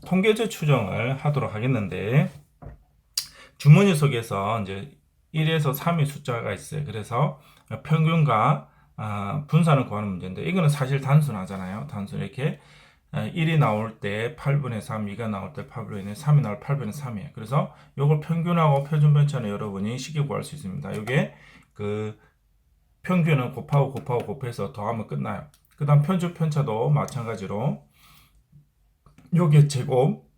통계적 추정을 하도록 하겠는데, 주머니 속에서 이제 1에서 3의 숫자가 있어요. 그래서 평균과 분산을 구하는 문제인데, 이거는 사실 단순하잖아요. 단순 이렇게 1이 나올 때 8분의 3, 2가 나올 때 8분의 3이 나올 8분의 3이에요. 그래서 이걸 평균하고 표준 편차는 여러분이 쉽게 구할 수 있습니다. 이게 그 평균은 곱하고 곱해서 더하면 끝나요. 그 다음 표준 편차도 마찬가지로 요게 제곱,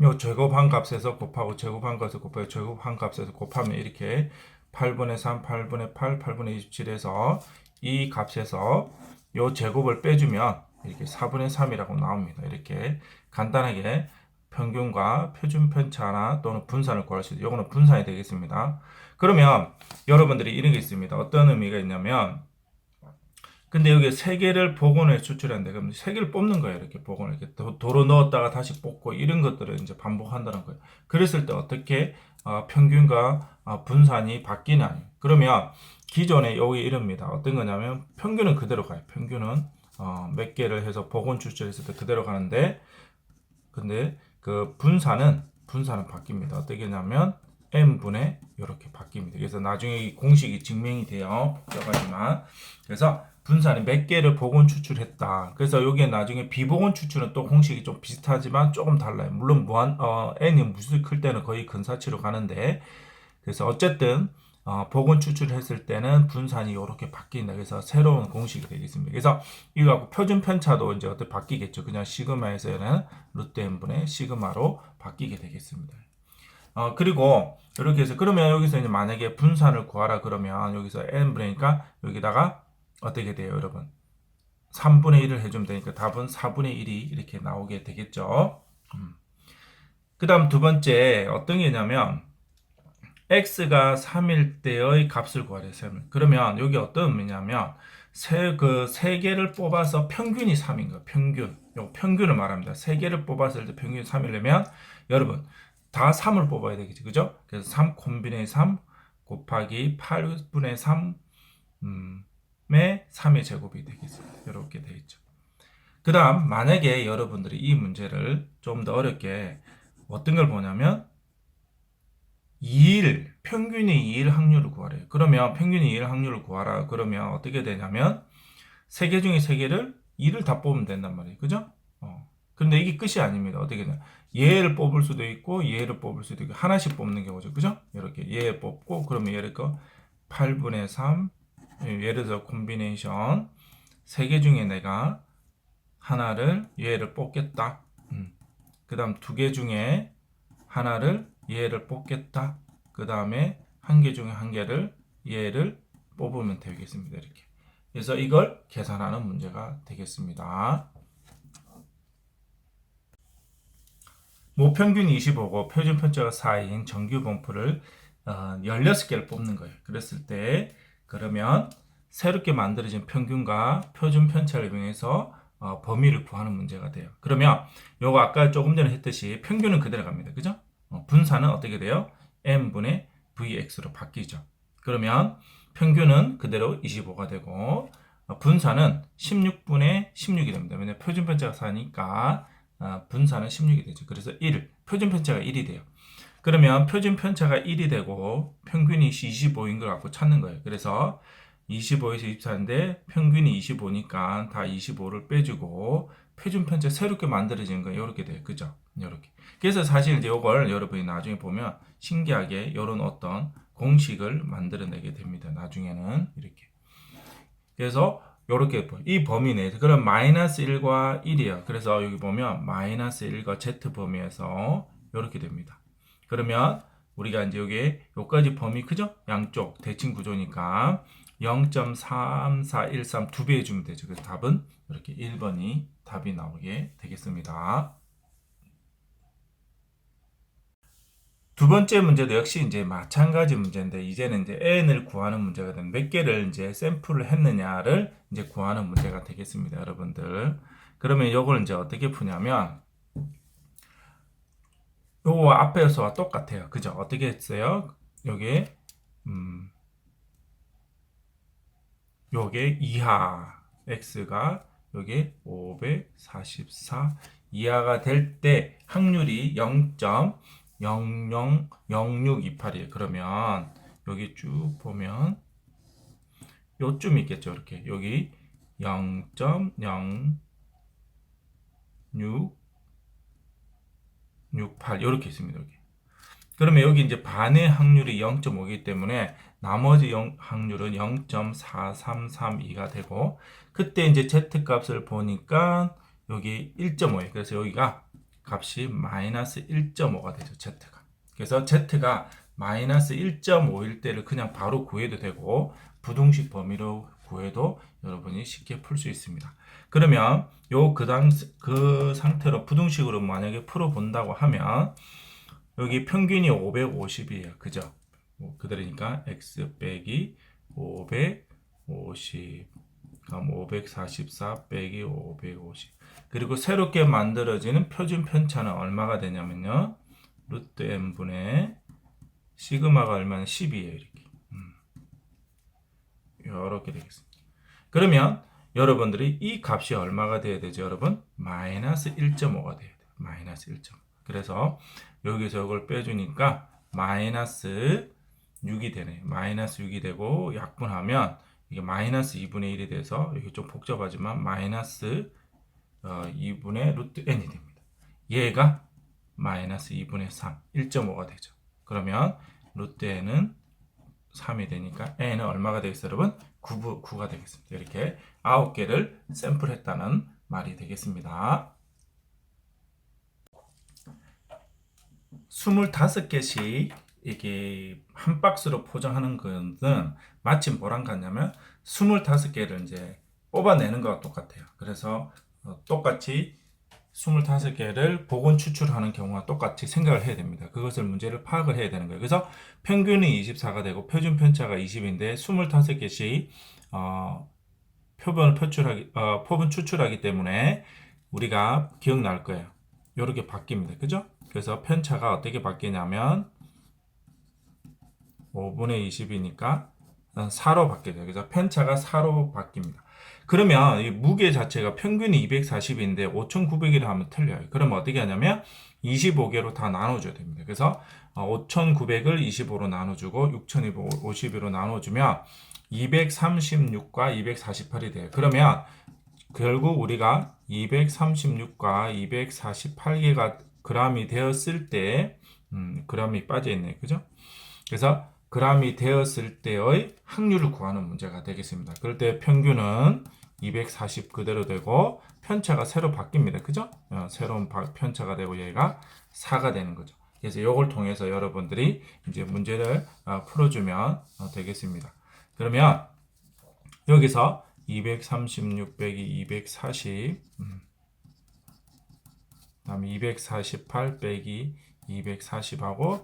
요 제곱한 값에서 곱하고 제곱한 값에서 곱하고 제곱한 값에서 곱하면 이렇게 8분의 3, 8분의 8, 8분의 27에서 이 값에서 요 제곱을 빼주면 이렇게 4분의 3이라고 나옵니다. 이렇게 간단하게 평균과 표준 편차나 또는 분산을 구할 수 있어요. 요거는 분산이 되겠습니다. 그러면 여러분들이 이런 게 있습니다. 어떤 의미가 있냐면, 근데 여기 세 개를 복원해 추출한다. 그럼 세 개를 뽑는 거예요. 이렇게 복원을 이렇게 도로 넣었다가 다시 뽑고 이런 것들을 이제 반복한다는 거예요. 그랬을 때 어떻게 평균과 분산이 바뀌나요? 그러면 기존에 여기 이럽니다. 어떤 거냐면 평균은 그대로 가요. 평균은 몇 개를 해서 복원 추출했을 때 그대로 가는데, 근데 그 분산은 바뀝니다. 어떻게 하냐면 n분의 이렇게 바뀝니다. 그래서 나중에 이 공식이 증명이 돼요. 복잡하지만. 그래서 분산이 몇 개를 복원 추출했다. 그래서 여기에 나중에 비복원 추출은 또 공식이 좀 비슷하지만 조금 달라요. 물론 n이 무수히 클 때는 거의 근사치로 가는데, 그래서 어쨌든 복원 추출했을 때는 분산이 이렇게 바뀐다. 그래서 새로운 공식이 되겠습니다. 그래서 이거 갖고 표준 편차도 이제 어떻게 바뀌겠죠. 그냥 시그마에서는 루트 n분의 시그마로 바뀌게 되겠습니다. 그리고 이렇게 해서 그러면 여기서 이제 만약에 분산을 구하라 그러면 여기서 n분의니까 여기다가 어떻게 돼요, 여러분? 3분의 1을 해주면 되니까 답은 4분의 1이 이렇게 나오게 되겠죠. 그 다음 두 번째 어떤 게 있냐면 x가 3일 때의 값을 구하래요. 3을. 그러면 여기 어떤 의미냐면 세 개를 뽑아서 평균이 3인 거예요. 평균. 요 평균을 말합니다. 세 개를 뽑았을 때 평균이 3이려면 여러분 다 3을 뽑아야 되겠죠. 그죠? 그래서 3 콤비네 3 곱하기 8분의 3 의 3의 제곱이 되겠습니다. 이렇게 되어 있죠. 그 다음 만약에 여러분들이 이 문제를 좀 더 어렵게 어떤 걸 보냐면 2일, 평균의 2일 확률을 구하래요. 그러면 평균의 2일 확률을 구하라. 그러면 어떻게 되냐면 3개 중에 3개를 2를 다 뽑으면 된단 말이에요. 그죠? 그런데 이게 끝이 아닙니다. 어떻게 되냐. 얘를 뽑을 수도 있고 얘를 뽑을 수도 있고 하나씩 뽑는 경우죠. 그죠? 이렇게 얘 뽑고 그러면 예를 들어 8분의 3 예를 들어 콤비네이션 3개 중에 내가 하나를 얘를 뽑겠다. 그 다음 2개 중에 하나를 얘를 뽑겠다. 그 다음에 한 개 중에 한 개를 얘를 뽑으면 되겠습니다. 이렇게. 그래서 이걸 계산하는 문제가 되겠습니다. 모평균이 25고 표준 편차가 4인 정규 분포를 16개를 뽑는 거예요. 그랬을 때 그러면 새롭게 만들어진 평균과 표준 편차를 이용해서 범위를 구하는 문제가 돼요. 그러면 요거 아까 조금 전에 했듯이 평균은 그대로 갑니다. 그죠? 분산은 어떻게 돼요? n분의 vx로 바뀌죠. 그러면 평균은 그대로 25가 되고 분산은 16분의 16이 됩니다. 왜냐하면 표준 편차가 4니까 분산은 16이 되죠. 그래서 1, 표준 편차가 1이 돼요. 그러면 표준 편차가 1이 되고 평균이 25인 걸 갖고 찾는 거예요. 그래서 25에서 24인데 평균이 25니까 다 25를 빼주고 표준 편차 새롭게 만들어지는 거 이렇게 돼요. 그죠? 이렇게. 그래서 사실 이제 이걸 여러분이 나중에 보면 신기하게 이런 어떤 공식을 만들어내게 됩니다. 나중에는 이렇게. 그래서 이렇게 이 범위 내에서 그럼 마이너스 1과 1이에요. 그래서 여기 보면 마이너스 1과 z 범위에서 이렇게 됩니다. 그러면 우리가 이제 여기까지 범위 크죠? 양쪽 대칭 구조니까 0.3413 두 배 해주면 되죠. 그래서 답은 이렇게 1번이 답이 나오게 되겠습니다. 두 번째 문제도 역시 이제 마찬가지 문제인데 이제는 이제 n을 구하는 문제가 되는 몇 개를 이제 샘플을 했느냐를 이제 구하는 문제가 되겠습니다, 여러분들. 그러면 이걸 이제 어떻게 푸냐면 요거 앞에서와 똑같아요. 그죠? 어떻게 했어요? 요게 요게 이하 x가 요게 544 이하가 될 때 확률이 0.000628이에요. 그러면 여기 쭉 보면 요쯤 있겠죠. 이렇게 여기 0.0668 이렇게 있습니다. 여기. 그러면 여기 이제 반의 확률이 0.5이기 때문에 나머지 확률은 0.4332가 되고, 그때 이제 z 값을 보니까 여기 1.5예요. 그래서 여기가 값이 마이너스 1.5가 되죠. z가. 그래서 z가 마이너스 1.5일 때를 그냥 바로 구해도 되고, 부등식 범위로 구해도 여러분이 쉽게 풀 수 있습니다. 그러면 그 상태로 부등식으로 만약에 풀어 본다고 하면 여기 평균이 550이에요. 그죠? 그대로니까 x 빼기 550, 그럼 544 빼기 550. 그리고 새롭게 만들어지는 표준 편차는 얼마가 되냐면요. 루트 n분의 시그마가 얼마나 10이에요. 이렇게. 이렇게 되겠습니다. 그러면 여러분들이 이 값이 얼마가 돼야 되죠, 여러분? 마이너스 1.5가 돼야 돼요. 마이너스 1.5. 그래서 여기서 이걸 빼주니까 마이너스 6이 되네. 마이너스 6이 되고 약분하면 이게 마이너스 2분의 1이 돼서 이게 좀 복잡하지만 마이너스 2분의 루트 n이 됩니다. 얘가 마이너스 2분의 3, 1.5가 되죠. 그러면 루트 n은 3이 되니까 n은 얼마가 되겠어요, 여러분? 9가 되겠습니다. 이렇게 9개를 샘플했다는 말이 되겠습니다. 25개씩 이게 한 박스로 포장하는 것은 마침 뭐랑 같냐면 25개를 이제 뽑아내는 것과 똑같아요. 그래서 똑같이 25개를 복원 추출하는 경우와 똑같이 생각을 해야 됩니다. 그것을 문제를 파악을 해야 되는 거예요. 그래서 평균이 24가 되고 표준 편차가 20인데 25개씩 표본 추출하기 때문에 우리가 기억날 거예요. 이렇게 바뀝니다. 그죠? 그래서 편차가 어떻게 바뀌냐면 5분의 20이니까 4로 바뀌죠. 그래서 편차가 4로 바뀝니다. 그러면 이 무게 자체가 평균이 240인데 5,900이라 하면 틀려요. 그러면 어떻게 하냐면 25개로 다 나눠줘야 됩니다. 그래서 5,900을 25로 나눠주고 6,250으로 나눠주면 236과 248이 돼요. 그러면 결국 우리가 236과 248개가 g이 되었을 때 g이 빠져 있네요. 그죠? 그래서 g이 되었을 때의 확률을 구하는 문제가 되겠습니다. 그럴 때 평균은 240 그대로 되고 편차가 새로 바뀝니다. 그죠? 새로운 편차가 되고 얘가 4가 되는 거죠. 그래서 이걸 통해서 여러분들이 이제 문제를 풀어주면 되겠습니다. 그러면 여기서 236 빼기 240, 그다음에 248 빼기 240하고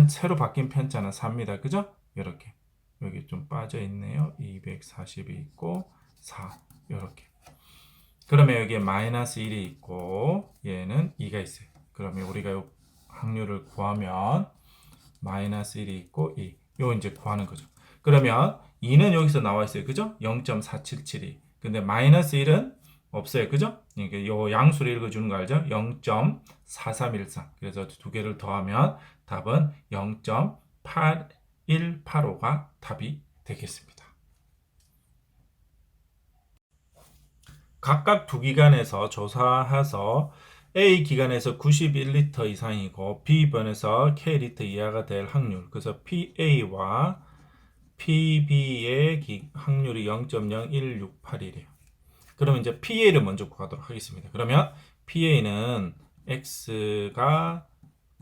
새로 바뀐 편차는 4입니다. 그죠? 이렇게 여기 좀 빠져 있네요. 240이 있고 4 이렇게. 그러면 여기에 마이너스 1이 있고 얘는 2가 있어요. 그러면 우리가 이 확률을 구하면 마이너스 1이 있고 2. 요 이제 구하는 거죠. 그러면 2는 여기서 나와 있어요. 그죠? 0.477이. 근데 마이너스 1은 없어요. 그죠? 이게 요 양수를 읽어주는 거 알죠? 0.4313. 그래서 두 개를 더하면 답은 0.8185가 답이 되겠습니다. 각각 두 기관에서 조사해서 A 기관에서 91리터 이상이고 B 번에서 K리터 이하가 될 확률. 그래서 PA와 PB의 확률이 0.0168이래요. 그러면 이제 PA를 먼저 구하도록 하겠습니다. 그러면 PA는 X가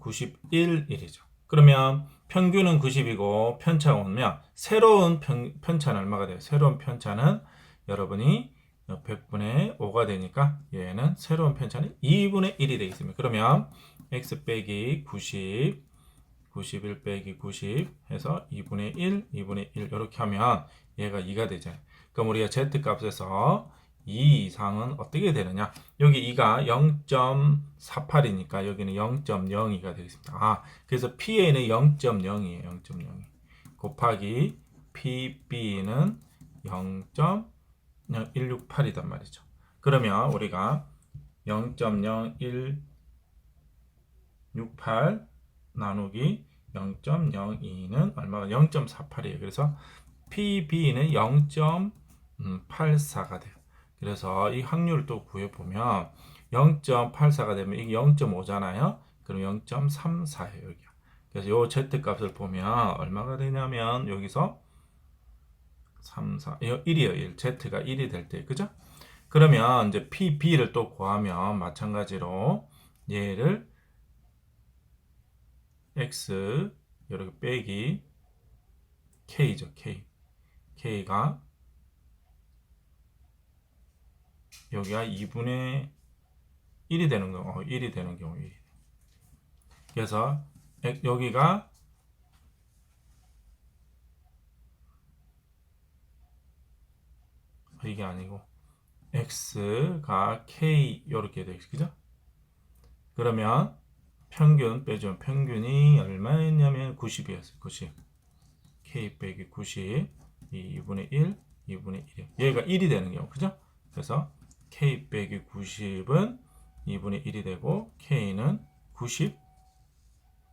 91이죠. 그러면 평균은 90이고 편차가 오면 새로운 편차는 얼마가 돼요? 새로운 편차는 여러분이 100분의 5가 되니까 얘는 새로운 편차는 2분의 1이 되겠습니다. 그러면 X 빼기 90, 91 빼기 90 해서 2분의 1, 2분의 1 이렇게 하면 얘가 2가 되잖아요. 그럼 우리가 Z값에서 2 이상은 어떻게 되느냐? 여기 2가 0.48이니까 여기는 0.02가 되겠습니다. 그래서 PA는 0.0이에요. 0.02 곱하기 PB는 0.168이단 말이죠. 그러면 우리가 0.0168 나누기 0.02는 얼마가 0.48이에요. 그래서 PB는 0.84가 돼요. 그래서 이 확률을 또 구해보면 0.84가 되면 이게 0.5잖아요. 그럼 0.34예요. 여기. 그래서 요 Z값을 보면 얼마가 되냐면 여기서 3, 4, 1이에요. 1. Z가 1이 될 때. 그죠? 그러면 이제 PB를 또 구하면 마찬가지로 얘를 X 이렇게 빼기 K죠. K. K가 여기가 2분의 1이 되는 경우, 1이 되는 경우. 그래서 여기가 이게 아니고 x가 k 이렇게 되겠죠. 그죠? 그러면 평균 빼주면 평균이 얼마였냐면 90이었어요. 90. k 빼기 90. 2분의 1, 2분의 1. 얘가 1이 되는 경우. 그죠? 그래서 k 빼기 90은 2분의 1이 되고 k는 90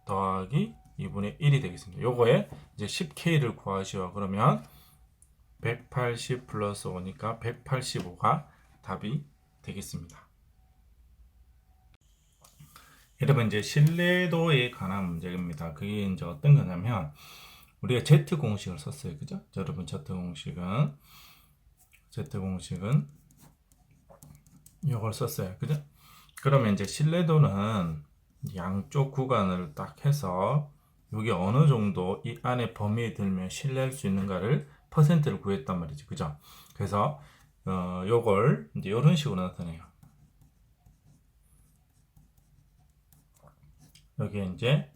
더하기 2분의 1이 되겠습니다. 요거에 이제 10k를 구하시오. 그러면 180 플러스 5니까 185가 답이 되겠습니다. 여러분 이제 신뢰도에 관한 문제입니다. 그게 이제 어떤 거냐면 우리가 Z 공식을 썼어요. 그죠? 여러분 Z 공식은 이걸 썼어요. 그죠? 그러면 이제 신뢰도는 양쪽 구간을 딱 해서 이게 어느 정도 이 안에 범위에 들면 신뢰할 수 있는가를 퍼센트를 구했단 말이죠. 그죠? 그래서 요걸 이제 이런 식으로 나타내요. 여기에 이제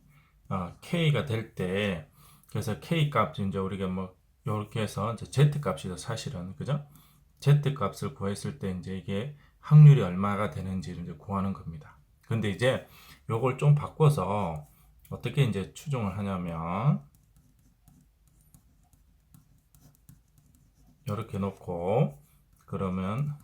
K가 될 때 그래서 K 값 이제 우리가 뭐 이렇게 해서 이제 Z 값이죠. 사실은 그죠? Z 값을 구했을 때 이제 이게 확률이 얼마가 되는지를 이제 구하는 겁니다. 근데 이제 요걸 좀 바꿔서 어떻게 이제 추정을 하냐면 이렇게 놓고 그러면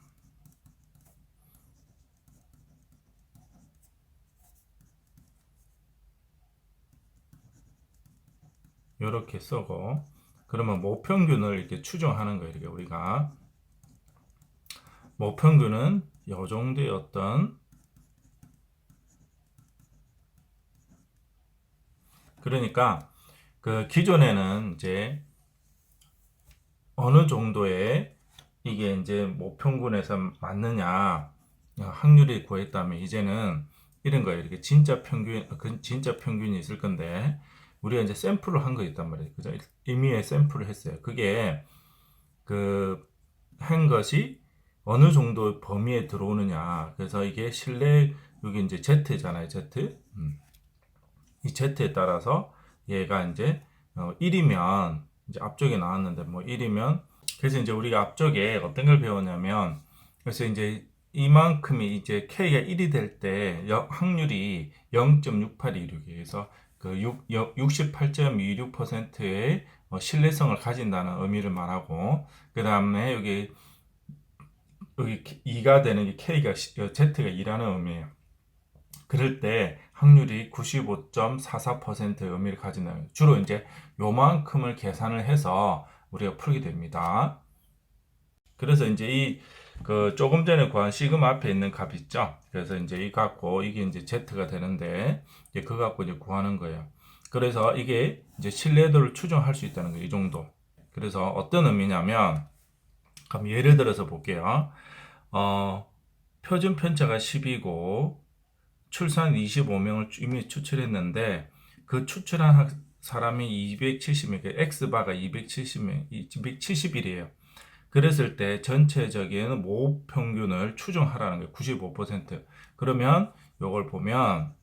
이렇게 쓰고 그러면 모평균을 이렇게 추정하는 거예요. 이렇게 우리가 모평균은 이 정도의 어떤 그러니까 그 기존에는 이제 어느 정도의 이게 이제 모평균에서 맞느냐 확률이 구했다면 이제는 이런 거예요. 이렇게 진짜 평균, 진짜 평균이 있을 건데 우리가 이제 샘플을 한 거 있단 말이에요. 그죠? 임의의 샘플을 했어요. 그게 그 한 것이 어느 정도 범위에 들어오느냐. 그래서 이게 실내 여기 이제 Z잖아요. Z. 이 Z에 따라서 얘가 이제 1이면 이제 앞쪽에 나왔는데 뭐 1이면 그래서 이제 우리가 앞쪽에 어떤 걸 배웠냐면 그래서 이제 이만큼이 이제 K가 1이 될 때 확률이 0.6826이에요. 그래서 그 68.26%의 신뢰성을 가진다는 의미를 말하고 그 다음에 여기 2가 되는 게 K가 Z가 2라는 의미예요. 그럴 때 확률이 95.44%의 의미를 가진다는 거예요. 주로 이제 요만큼을 계산을 해서 우리가 풀게 됩니다. 그래서 이제 그 조금 전에 구한 시그마 앞에 있는 값 있죠. 그래서 이제 이 갖고 이게 이제 Z가 되는데 이제 그거 갖고 이제 구하는 거예요. 그래서 이게 이제 신뢰도를 추정할 수 있다는 거예요. 이 정도. 그래서 어떤 의미냐면 그럼 예를 들어서 볼게요. 표준 편차가 10이고 출산 25명을 이미 추출했는데 그 추출한 사람이 270명, X바가 270명, 271이에요. 그랬을 때 전체적인 모읍 평균을 추정하라는 거예요. 95%. 그러면 이걸 보면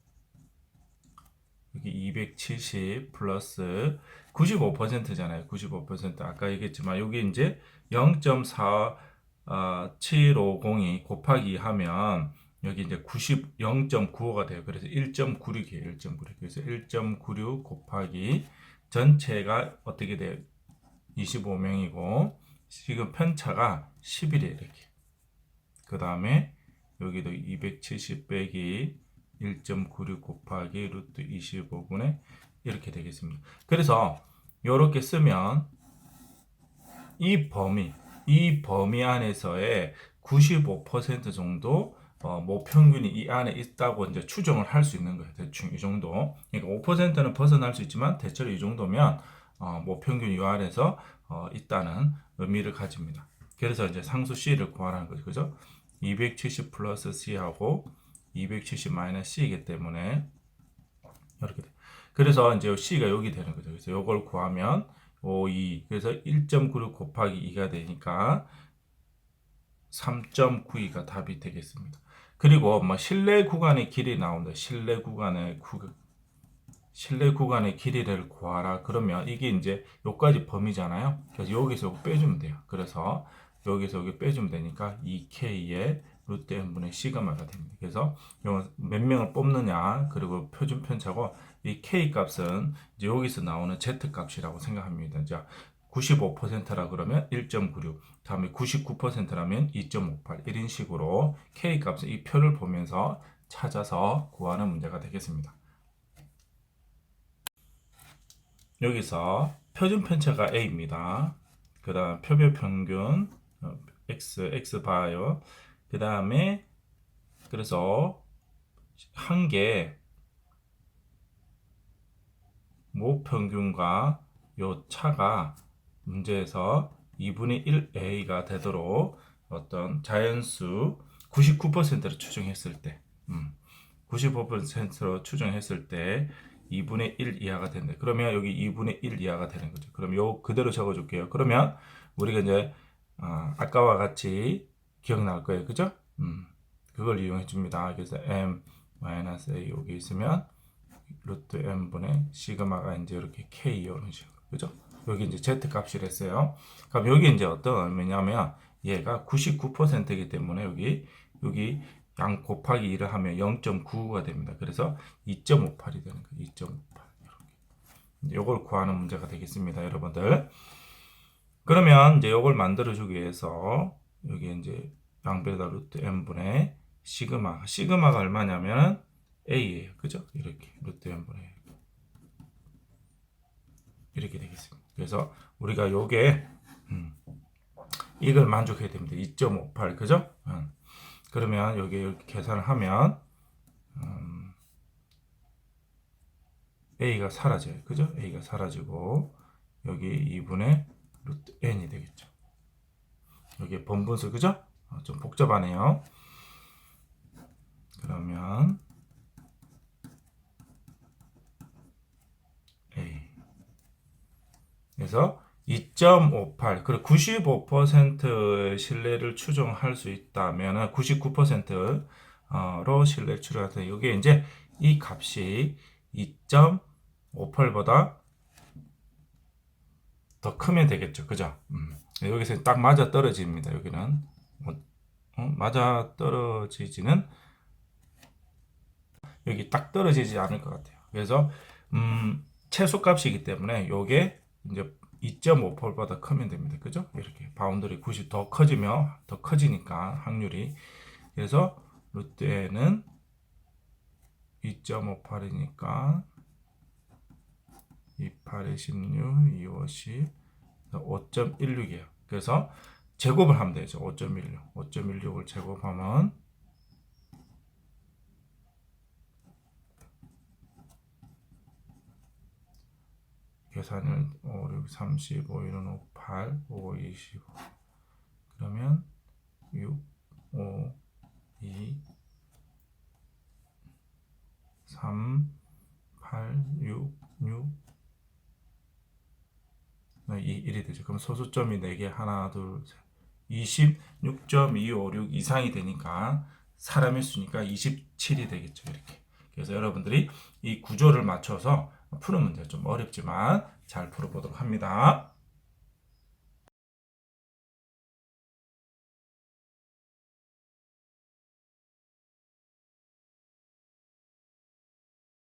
여기 270 플러스 95%잖아요. 95%. 아까 얘기했지만 여기 이제 0.4750이 곱하기 하면 여기 이제 0.95가 돼요. 그래서 1.96이에요. 1.96. 그래서 1.96 곱하기 전체가 어떻게 돼요? 25명이고 지금 편차가 10이래요. 이렇게. 그 다음에 여기도 270 빼기 1.96 곱하기 루트 25분의 이렇게 되겠습니다. 그래서 이렇게 쓰면 이 범위 안에서의 95% 정도 모평균이 이 안에 있다고 이제 추정을 할 수 있는 거예요. 대충 이 정도. 그러니까 5%는 벗어날 수 있지만 대체로 이 정도면 모평균 이 안에서 있다는 의미를 가집니다. 그래서 이제 상수 C를 구하라는 거죠. 그죠? 270 플러스 C하고 270 마이너스 C이기 때문에 이렇게 돼. 그래서 이제 C가 여기 되는 거죠. 그래서 이걸 구하면 5, 2. 그래서 1.96 곱하기 2가 되니까 3.92가 답이 되겠습니다. 그리고 뭐 실내 구간의 길이 나온다. 실내 구간의 길이를 구하라. 그러면 이게 이제 여기까지 범위잖아요. 그래서 여기서 빼주면 돼요. 그래서 여기서 여기 빼주면 되니까 2K의 루트 n분의 시그마가 됩니다. 그래서 몇 명을 뽑느냐, 그리고 표준 편차고 이 K 값은 이제 여기서 나오는 Z 값이라고 생각합니다. 자, 95%라 그러면 1.96, 다음에 99%라면 2.58 이런 식으로 K 값은 이 표를 보면서 찾아서 구하는 문제가 되겠습니다. 여기서 표준 편차가 A입니다. 그 다음 표별 평균 X 바요. 그 다음에 그래서 한 개 모평균과 요 차가 문제에서 2분의 1A가 되도록 어떤 자연수 99%를 추정했을 때 95%로 추정했을 때 2분의 1 이하가 된다. 그러면 여기 2분의 1 이하가 되는 거죠. 그럼 요 그대로 적어줄게요. 그러면 우리가 이제 아까와 같이 기억날 거예요. 그죠? 그걸 이용해 줍니다. 그래서 m-a 여기 있으면 루트 m분의 시그마가 이제 이렇게 k 이런 식으로. 그죠? 여기 이제 z 값이 됐어요. 그럼 여기 이제 어떤 의미냐면 얘가 99%이기 때문에 여기 양 곱하기 2를 하면 0.99가 됩니다. 그래서 2.58이 되는 거예요. 2.58. 이렇게. 이걸 구하는 문제가 되겠습니다, 여러분들. 그러면 이제 이걸 만들어 주기 위해서 여기 이제 양변에다 루트 n분의 시그마가 얼마냐면 a예요. 그죠? 이렇게 루트 n분의 이렇게 되겠습니다. 그래서 우리가 요게 이걸 만족해야 됩니다. 2.58 그죠? 그러면 여기 이렇게 계산을 하면 a가 사라져요. 그죠? a가 사라지고 여기 2분의 루트 n이 되겠죠. 여기 번분수 그죠? 좀 복잡하네요. 그러면 a 그래서 2.58 그리고 95% 신뢰를 추정할 수 있다면 99%로 신뢰 추정할 때 이게 이제 이 값이 2.58보다 더 크면 되겠죠. 그죠? 여기서 딱 맞아 떨어집니다. 여기는 맞아 떨어지지는 여기 딱 떨어지지 않을 것 같아요. 그래서 최소값이기 때문에 요게 이제 2.58보다 크면 됩니다. 그죠? 이렇게 바운더리 90 더 커지면 더 커지니까 확률이. 그래서 루트 n은 2.58이니까 28에 16, 2, 5, 10, 5.16이에요. 그래서 제곱을 하면 되죠. 5.16. 5.16을 제곱하면 계산을 5, 6, 30, 5, 1은 5, 8, 5, 25 그러면 6, 5, 2, 3, 8, 6, 6 2, 1이 되죠. 그럼 소수점이 4개 하나, 둘, 셋 26.256 이상이 되니까 사람의 수니까 27이 되겠죠. 이렇게. 그래서 여러분들이 이 구조를 맞춰서 푸는 문제 좀 어렵지만 잘 풀어보도록 합니다.